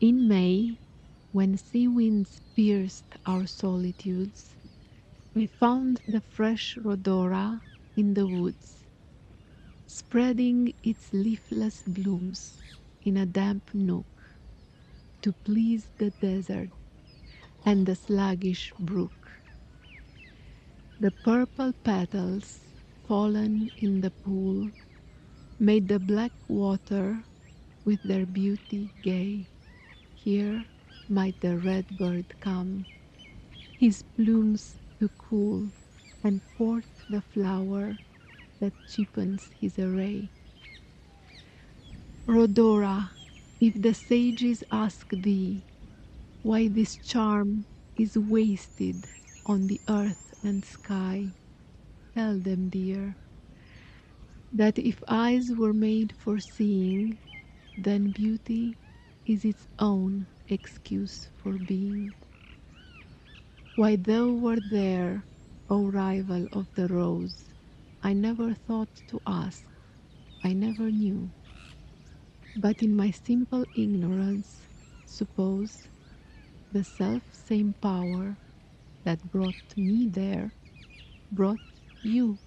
In May, when sea winds pierced our solitudes, we found the fresh Rhodora in the woods, spreading its leafless blooms in a damp nook to please the desert and the sluggish brook. The purple petals fallen in the pool made the black water with their beauty gay. Here might the red bird come, his plumes to cool, and court the flower that cheapens his array. Rhodora, if the sages ask thee why this charm is wasted on the earth and sky, tell them, dear, that if eyes were made for seeing, then beauty is its own excuse for being. Why thou wert there, O rival of the rose, I never thought to ask, I never knew. But in my simple ignorance, suppose the self-same power that brought me there brought you